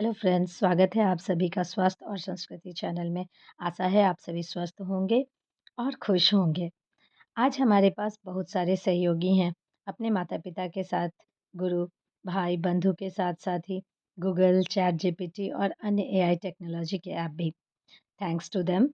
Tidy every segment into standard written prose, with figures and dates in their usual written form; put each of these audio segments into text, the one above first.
Hello friends, स्वागत है आप सभी का स्वास्थ्य और संस्कृति चैनल में। आशा है आप सभी स्वस्थ होंगे और खुश होंगे। आज हमारे पास बहुत सारे सहयोगी हैं, अपने माता-पिता के साथ, गुरु, भाई, बंधु के साथ-साथ ही गूगल, चैट जीपीटी और अन्य एआई टेक्नोलॉजी के ऐप भी। थैंक्स टू देम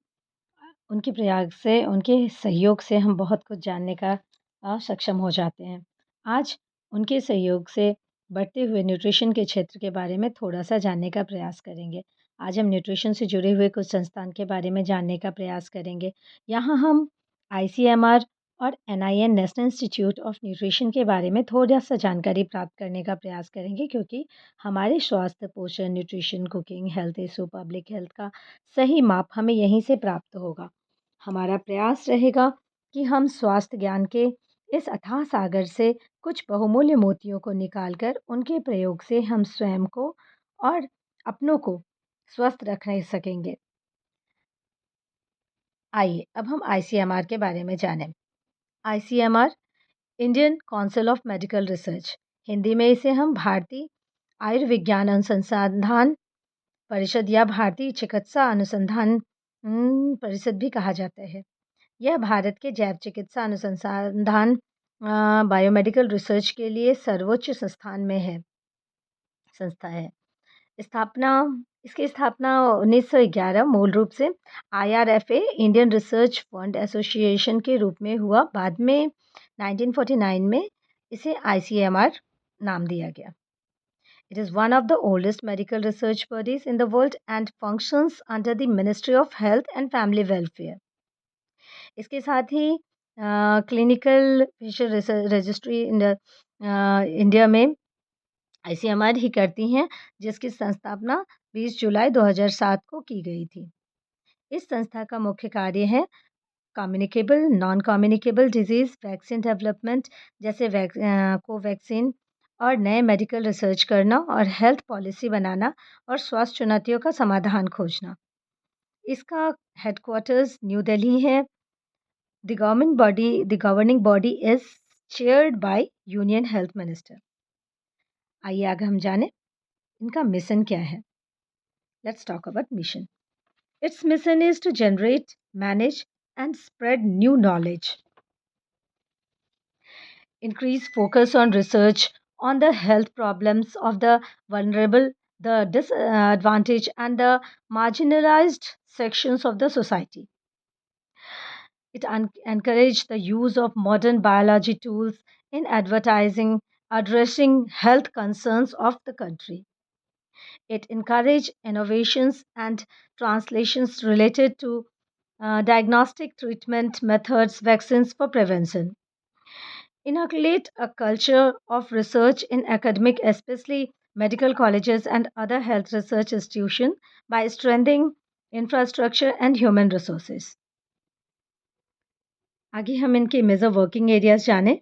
उनके प्रयास से, उनके सहयोग से हम बहुत कुछ जानने का सक्षम हो जाते हैं। आज उनके सहयोग से बढ़ते हुए न्यूट्रिशन के क्षेत्र के बारे में थोड़ा-सा जानने का प्रयास करेंगे। आज हम न्यूट्रिशन से जुड़े हुए कुछ संस्थान के बारे में जानने का प्रयास करेंगे। यहाँ हम आईसीएमआर और NIN national institute of nutrition के बारे में थोड़ा-सा जानकारी प्राप्त करने का प्रयास करेंगे क्योंकि हमारे स्वास्थ्य, पोषण, nutrition, cooking, health issue, public health का सही माप हमें यहीं से प्राप्त होगा। हमारा प्रयास रहेगा कि हम स्वास्थ्य ज्ञान के इस अथाह सागर से कुछ बहुमूल्य मोतियों को निकालकर उनके प्रयोग से हम स्वयं को और अपनों को स्वस्थ रख सकेंगे। आइए अब हम आईसीएमआर के बारे में जानें। ICMR Indian council of medical research, Hindi में इसे हम भारतीय आयुर्विज्ञान अनुसंधान परिषद या भारतीय चिकित्सा अनुसंधान परिषद भी कहा जाता है। यह भारत के जैव चिकित्सा अनुसंधान बायोमेडिकल रिसर्च के लिए सर्वोच्च संस्था है। स्थापना इसकी स्थापना 1911 मूल रूप से आईआरएफए इंडियन रिसर्च फंड एसोसिएशन के रूप में हुआ। बाद में 1949 में इसे आईसीएमआर नाम दिया गया। It is one of the oldest medical research bodies in the world and functions under the Ministry of Health and Family Welfare. इसके साथ ही क्लिनिकल फिशर रजिस्ट्री इंडिया में आईसीएमआर ही करती हैं, जिसकी संस्थापना 20 जुलाई 2007 को की गई थी। इस संस्था का मुख्य कार्य है communicable, non communicable disease vaccine development जैसे कोवैक्सीन और नए मेडिकल रिसर्च करना और हेल्थ पॉलिसी बनाना और स्वास्थ्य चुनौतियों का समाधान खोजना। इसका हेडक्वार्टर्स न्यू दिल्ली है। The governing body is chaired by Union Health Minister. आइए आगे हम जानें इनका मिशन क्या है। Let's talk about mission. Its mission is to generate, manage, and spread new knowledge. Increase focus on research on the health problems of the vulnerable, the disadvantaged, and the marginalized sections of the society. It encouraged the use of modern biology tools in advertising, addressing health concerns of the country. It encouraged innovations and translations related to diagnostic treatment methods, vaccines for prevention. Inculcate a culture of research in academic, especially medical colleges and other health research institutions, by strengthening infrastructure and human resources. आगे हम इनके major working areas जानें।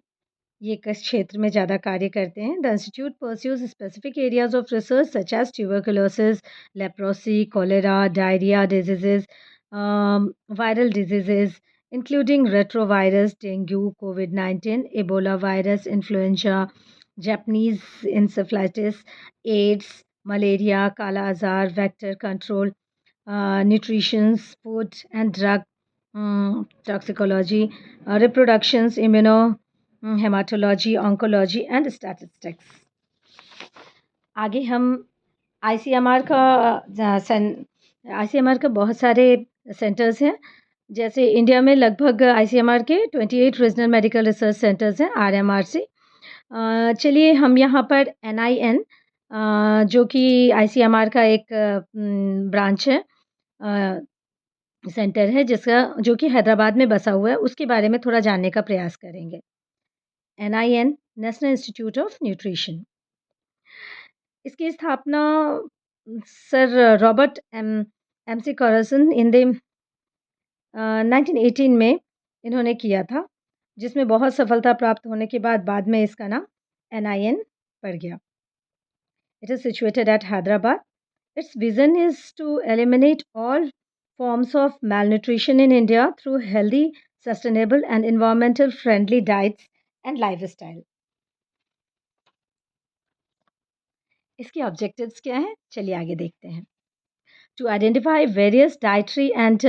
ये किस क्षेत्र में ज़्यादा कार्य करते हैं। The institute pursues specific areas of research such as tuberculosis, leprosy, cholera, diarrhoea diseases, viral diseases including retrovirus, dengue, COVID-19, Ebola virus, influenza, Japanese encephalitis, AIDS, malaria, kala azar, vector control, nutrition, food and drug toxicology, reproductions, hematology, oncology and statistics. आगे हम ICMR का बहुत सारे centres हैं। जैसे India में लगभग ICMR के 28 रीजनल मेडिकल रिसर्च सेंटर्स हैं आरएमआरसी। चलिए हम यहाँ पर एनआईएन जो कि आईसीएमआर का एक ब्रांच है, सेंटर है जिसका जो कि हैदराबाद में बसा हुआ है, उसके बारे में थोड़ा जानने का प्रयास करेंगे। NIN national institute of nutrition, इसकी स्थापना sir Robert McCarrison in the 1918 में इन्होंने किया था, जिसमें बहुत सफलता प्राप्त होने के बाद में इसका नाम एनआईएन पड़ गया। It is situated at Hyderabad. Its vision is to eliminate all forms of malnutrition in India through healthy, sustainable, and environmental friendly diets and lifestyle. इसके ऑब्जेक्टिव्स क्या हैं? चलिए आगे देखते हैं। To identify various dietary and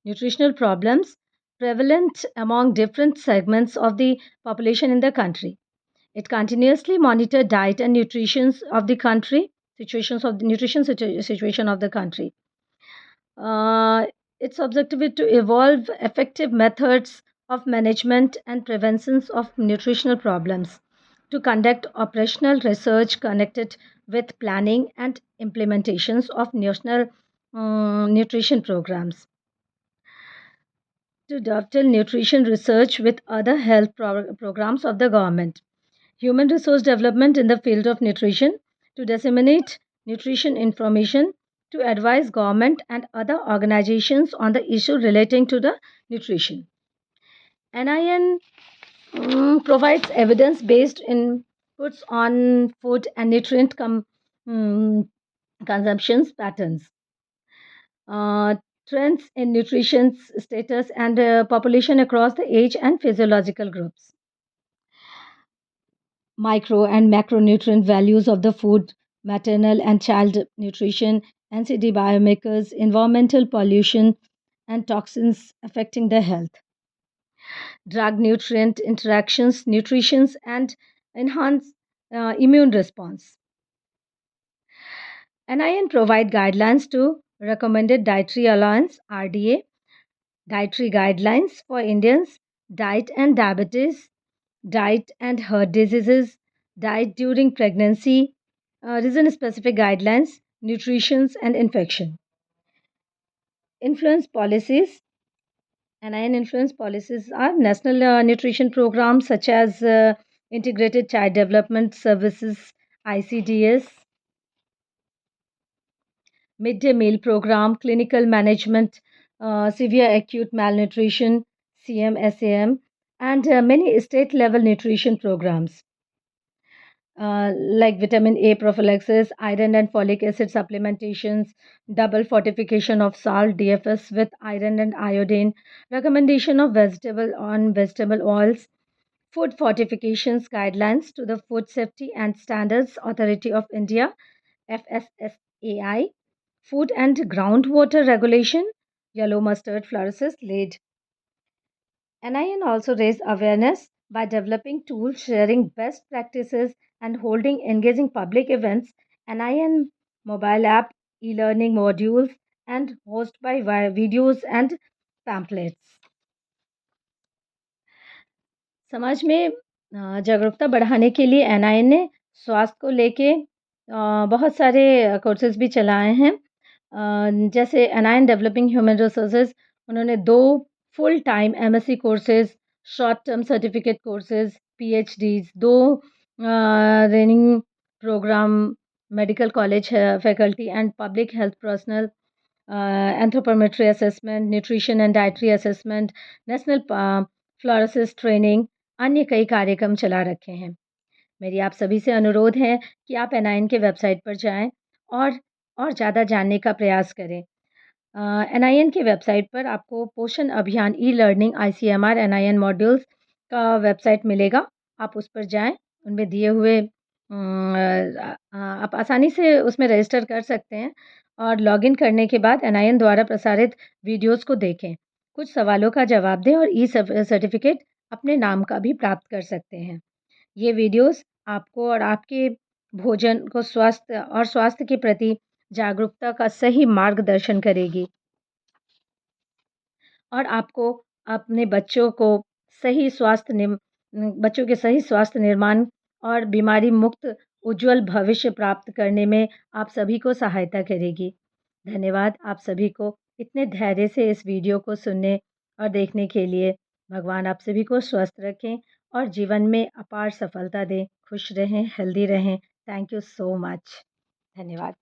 nutritional problems prevalent among different segments of the population in the country. It continuously monitors diet and nutrition of the country, situations of the situation of the country. Uh, its objective is to evolve effective methods of management and preventions of nutritional problems, to conduct operational research connected with planning and implementations of national nutrition programs, to dovetail nutrition research with other health programs of the government, human resource development in the field of nutrition, to disseminate nutrition information, to advise government and other organizations on the issue relating to the nutrition. NIN provides evidence-based inputs on food and nutrient consumption patterns, uh, trends in nutrition status and population across the age and physiological groups, micro and macronutrient values of the food, maternal and child nutrition, NCD biomarkers, environmental pollution, and toxins affecting the health, drug nutrient interactions, nutrition, and enhance immune response. NIN provide guidelines to recommended dietary allowance RDA, dietary guidelines for Indians, diet and diabetes, diet and heart diseases, diet during pregnancy, region specific guidelines, nutrition and infection. Influence policies. NIN influence policies are national nutrition programs such as Integrated Child Development Services ICDS, midday meal program, clinical management, severe acute malnutrition, CMSAM, and many state level nutrition programs. Like vitamin A prophylaxis, iron and folic acid supplementations, double fortification of salt DFS with iron and iodine, recommendation of vegetable oils, food fortifications guidelines to the Food Safety and Standards Authority of India FSSAI, food and groundwater regulation, yellow mustard fluoresces lead. NIN also raised awareness by developing tools, sharing best practices, and holding engaging public events. NIN mobile app, e-learning modules, and host by videos and pamphlets. समाज में जागरूकता बढ़ाने के लिए NIN ने स्वास्थ्य को लेके बहुत सारे कोर्सेज भी चलाए हैं। जैसे NIN डेवलपिंग ह्यूमन रिसोर्सेज, उन्होंने 2 full time MSc courses, short term certificate courses, PhDs, 2 training programme, medical college faculty and public health personnel, anthropometry assessment, nutrition and dietary assessment, national fluorosis training, अन्य कई कार्यक्रम चला रखे हैं। मेरी आप सभी से अनुरोध है कि आप NIN के वेबसाइट पर जाएं और ज़्यादा जानने का प्रयास करें। NIN के वेबसाइट पर आपको पोषण अभियान ई-लर्निंग ICMR NIN मॉड्यूल्स का वेबसाइट मिलेगा। आप उस पर जाएं, उनमें दिए हुए आप आसानी से उसमें रजिस्टर कर सकते हैं और लॉगिन करने के बाद NIN द्वारा प्रसारित वीडियोज़ को देखें। कुछ सवालों का जवाब दें और सर्टिफिकेट अपने नाम का भी प्राप्त कर सकते हैं। ये वीडियोस आपको और आपके भोजन को स्वास्थ्य के प्रति जागरूकता का सही मार्गदर्शन करेगी और आपको अपने बच्चों के सही स्वास्थ्य निर्माण और बीमारी मुक्त उज्जवल भविष्य प्राप्त करने में आप सभी को सहायता करेगी। धन्यवाद आप सभी को इतने धैर्य से इस वीडियो को सुनने और देखने के लिए। भगवान आप सभी को स्वस्थ रखें और जीवन में अपार सफलता दें। खुश रहें, हेल्दी रहें। Thank you so much. धन्यवाद।